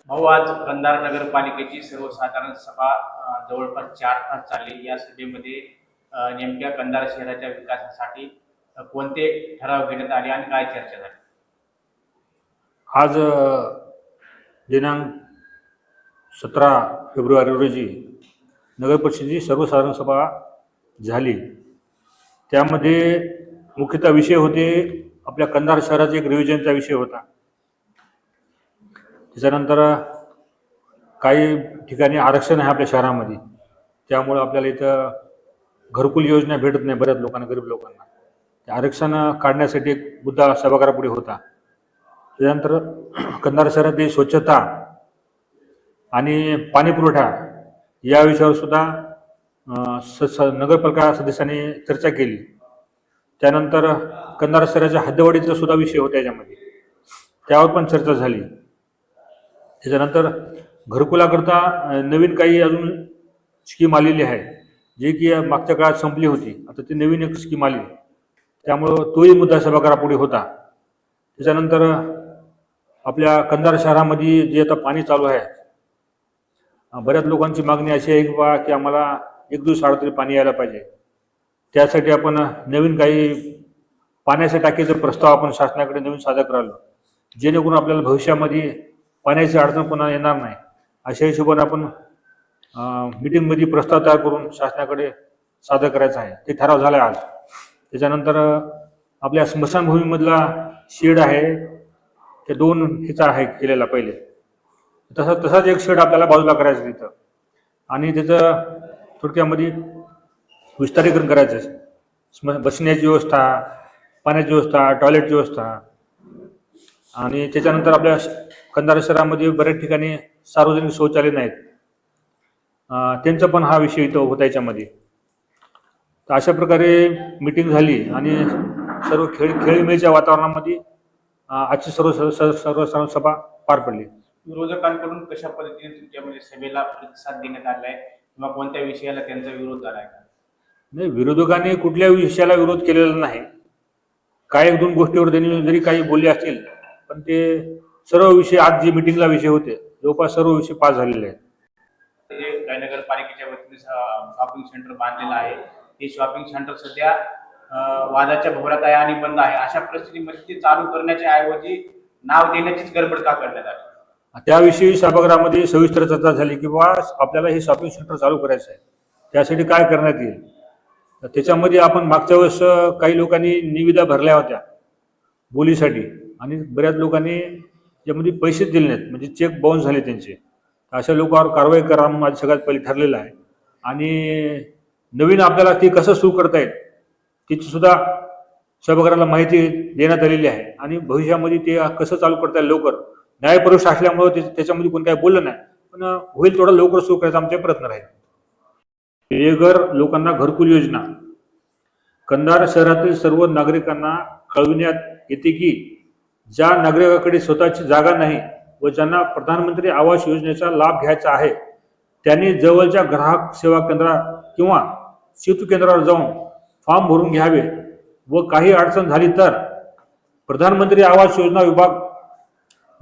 भाऊ, आज कंधार नगरपालिकेची सर्वसाधारण सभा जवळपास 4 तास चालली. या सभेमध्ये नेमक्या कंधार शहराच्या विकासासाठी कोणते ठराव घेण्यात आले आणि काय चर्चा झाली? आज दिनांक 17 फेब्रुवारी रोजी नगरपरिषदेची सर्वसाधारण सभा झाली. त्यामध्ये मुख्यतः विषय होते आपल्या कंधार शहराचा एक रिव्हिजनचा विषय होता. त्याच्यानंतर काही ठिकाणी आरक्षण आहे आपल्या शहरामध्ये, त्यामुळं आपल्याला इथं घरकुल योजना भेटत नाही बऱ्याच लोकांना, गरीब लोकांना. ते आरक्षण काढण्यासाठी एक मुद्दा सभागृहापुढे होता. त्यानंतर कंधार शहरातील स्वच्छता आणि पाणी पुरवठा या विषयावर सुद्धा नगरपालिका सदस्यांनी चर्चा केली. त्यानंतर कंधार शहराच्या हद्दवाढीचा सुद्धा विषय होता याच्यामध्ये, त्यावर पण चर्चा झाली. त्याच्यानंतर घरकुलाकरता नवीन काही अजून स्कीम आलेली आहे, जे की मागच्या काळात संपली होती. आता ती नवीन एक स्कीम आली, त्यामुळं तोही मुद्दा सभागृहापुढे होता. त्याच्यानंतर आपल्या कंधार शहरामध्ये जे आता पाणी चालू आहे, बऱ्याच लोकांची मागणी अशी आहे की आम्हाला एक दिवस तरी पाणी यायला पाहिजे. त्यासाठी आपण नवीन काही पाण्याच्या टाकीचा प्रस्ताव आपण शासनाकडे नवीन सादर करालो, जेणेकरून आपल्याला भविष्यामध्ये पाण्याची अडचण पुन्हा येणार नाही. अशा हिशोबाने आपण मीटिंगमध्ये प्रस्ताव तयार करून शासनाकडे सादर करायचा आहे. ते ठराव झाला आज. त्याच्यानंतर आपल्या स्मशानभूमीमधला शेड आहे, ते 2 ह्याचा आहे केलेला पहिले, तसाच एक शेड आपल्याला बाजूला करायचं तिथं, आणि त्याचं थोडक्यामध्ये विस्तारीकरण करायचं. बसण्याची व्यवस्था, पाण्याची व्यवस्था, टॉयलेटची व्यवस्था. आणि त्याच्यानंतर आपल्या कंधार शहरामध्ये बऱ्याच ठिकाणी सार्वजनिक शौचालय नाहीत, त्यांचा पण हा विषय इथं होता याच्यामध्ये. तर अशा प्रकारे मीटिंग झाली आणि सर्व खेळीमेळीच्या वातावरणामध्ये आजची सर्वसाधारण सभा पार पडली. विरोधकांकडून कशा पद्धतीने तुमच्या सभेला प्रतिसाद देण्यात आलाय किंवा कोणत्या विषयाला त्यांचा विरोध झालाय का? नाही, विरोधकांनी कुठल्या विषयाला विरोध केलेला नाही. काही 2 गोष्टीवर त्यांनी जरी काही बोलले असतील, पण ते सर्व विषय आज जे मीटिंगला विषय होते जवळपास सर्व विषय पास झालेले आहेत. नगरपालिकेच्या वतीने शॉपिंग सेंटर बांधलेलं आहे, ते शॉपिंग सेंटर सध्या वादाच्या भोवऱ्यात आहे आणि बंद आहे. अशा परिस्थितीमध्ये ते चालू करण्याच्या ऐवजी नाव देण्याचीच गडबड का करण्यात आली? त्याविषयी सभागृहामध्ये सविस्तर चर्चा झाली की बाबा आपल्याला हे शॉपिंग सेंटर चालू करायचं आहे, त्यासाठी काय करण्यात येईल. त्याच्यामध्ये आपण मागच्या वेळेस काही लोकांनी निविदा भरल्या होत्या बोलीसाठी, आणि बऱ्याच लोकांनी त्यामध्ये पैसेच दिले नाहीत, म्हणजे चेक बाउन्स झाले त्यांचे. अशा लोकांवर कारवाई करा म्हणून माझं सगळ्यात पहिले ठरलेलं आहे. आणि नवीन आपल्याला ते कसं सुरू करता येईल त्याची सुद्धा सभागृहाला माहिती देण्यात आलेली आहे, आणि भविष्यामध्ये ते कसं चालू करता येईल लवकर. न्यायपरुष असल्यामुळे त्याच्यामध्ये कोणी काही बोललं नाही, पण होईल थोडा लवकर सुरू करायचा आमचे प्रयत्न राहील. बेघर लोकांना घरकुल योजना कंधार शहरातील सर्व नागरिकांना कळविण्यात येते की ज्या नागरिकाकडे स्वतःची जागा नाही व ज्यांना प्रधानमंत्री आवास योजनेचा लाभ घ्यायचा आहे, त्यांनी जवळच्या ग्राहक सेवा केंद्रात किंवा सेतू केंद्रावर जाऊन फॉर्म भरून घ्यावे व काही अडचण झाली तर प्रधानमंत्री आवास योजना विभाग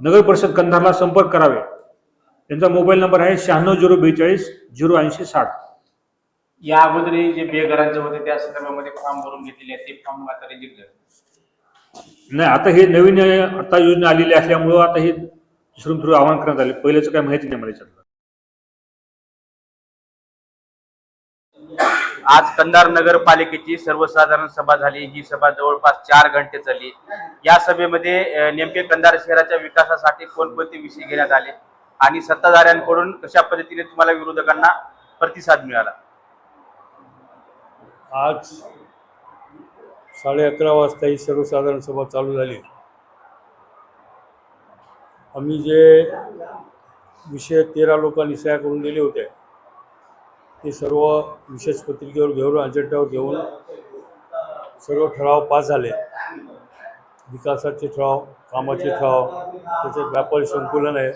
नगर परिषद कंधारला संपर्क करावे. त्यांचा मोबाईल नंबर आहे 96 042 080 60. या अगोदर जे बेघरांचे होते त्या संदर्भामध्ये फॉर्म भरून घेतलेले आहेत, ते फॉर्म आता रिजेक्ट झाले नाही. आता हे नवीन आता योजना आलेली असल्यामुळं आता हे दुसरून थोडं आवाहन करण्यात आले. पहिल्याचं काही माहिती नाही मला. आज कंधार नगरपालिकेची सर्वसाधारण सभा झाली. ही सभा जवळपास 4 घंटे चालली. या सभेमध्ये नेमके कंधार शहराच्या विकासासाठी कोणकोणते विषय घेण्यात आले आणि सत्ताधाऱ्यांकडून कशा पद्धतीने तुम्हाला विरोधकांना प्रतिसाद मिळाला? आज 11:30 वाजता ही सर्वसाधारण सभा चालू झाली. आम्ही जे विषय 13 लोकांनी सह्या करून दिले होते ते सर्व विशेष पत्रिकेवर घेऊन, अजेंड्यावर घेऊन सर्व ठराव पास झाले. विकासाचे ठराव, कामाचे ठराव, त्याचे व्यापारी संकुलन आहे,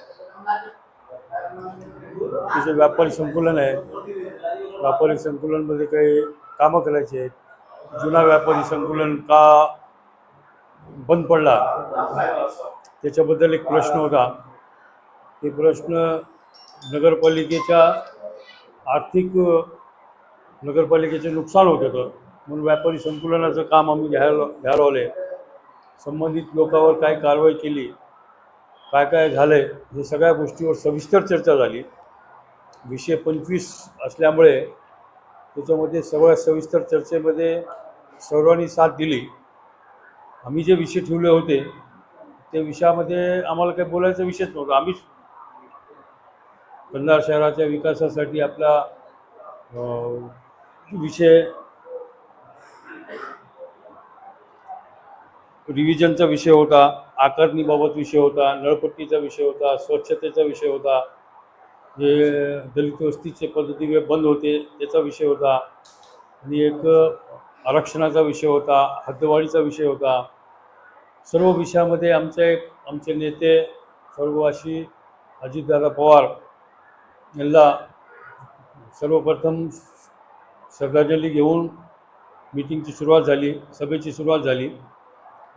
व्यापारी संकुलनमध्ये काही कामं करायची आहेत. जुना व्यापारी संकुलन का बंद पडला त्याच्याबद्दल एक प्रश्न होता. ते प्रश्न नगरपालिकेच्या आर्थिक नगरपालिकेचे नुकसान होत होतं, म्हणून व्यापारी संकुलनाचं काम आम्ही घ्यायला लावले. संबंधित लोकांवर काय कारवाई केली, काय काय झालं आहे, हे सगळ्या गोष्टीवर सविस्तर चर्चा झाली. विषय 25 असल्यामुळे त्याच्यामध्ये सगळ्या सविस्तर चर्चेमध्ये सर्वांनी साथ दिली. आम्ही जे विषय ठेवले होते ते विषयामध्ये आम्हाला काही बोलायचा विषयच नव्हता. आम्हीच कंधार शहराच्या विकासासाठी आपला विषय रिव्हिजनचा विषय होता, आकारणीबाबत विषय होता, नळपट्टीचा विषय होता, स्वच्छतेचा विषय होता, जे दलित वस्तीचे पद्धती बंद होते त्याचा विषय होता, आणि एक आरक्षणाचा विषय होता, हद्दवाढीचा विषय होता. सर्व विषयामध्ये आमचे नेते सर्ववासी अजितदादा पवार यांना सर्वप्रथम श्रद्धांजली घेऊन मीटिंगची सुरुवात झाली, सभेची सुरुवात झाली.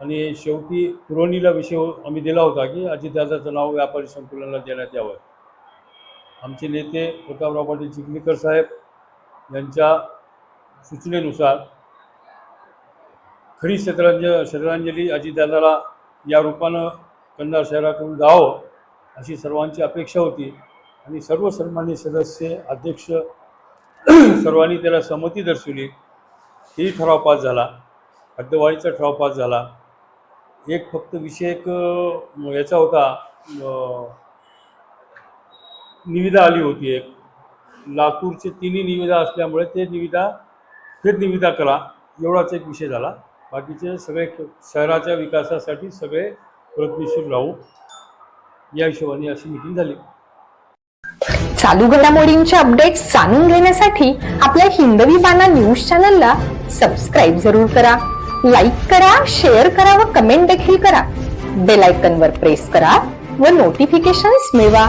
आणि शेवटी पुरवणीला विषय आम्ही दिला होता की अजितदादाचं नाव व्यापारी संकुलनाला देण्यात यावं. आमचे नेते प्रतापराव पाटील चिखलीकर साहेब यांच्या सूचनेनुसार खरी श्रद्धांजली अजितदादाला या रूपानं कंधार शहराकडून जावं अशी सर्वांची अपेक्षा होती. आणि सर्व सन्मान्य सदस्य, अध्यक्ष सर्वांनी त्याला संमती दर्शवली. ही ठराव पास झाला, हद्दवाढीचा ठराव पास झाला. एक फक्त विषय याचा होता, निविदा आली होती. एक लातूरचे तिन्ही निविदा असल्यामुळे ते निविदा करा एवढाच एक विषय झाला. बाकीचे सगळे शहराच्या विकासासाठी सगळे प्रयत्नशील राहू या हिशोबाने अशी मीटिंग झाली. चालू घडामोडींचे अपडेट्स जाणून घेण्यासाठी आपल्या हिंदवी बाणा न्यूज चॅनलला सबस्क्राईब जरूर करा. लाईक करा, शेअर करा व कमेंट देखील करा. बेल आयकॉनवर प्रेस करा व नोटिफिकेशन्स मिळवा.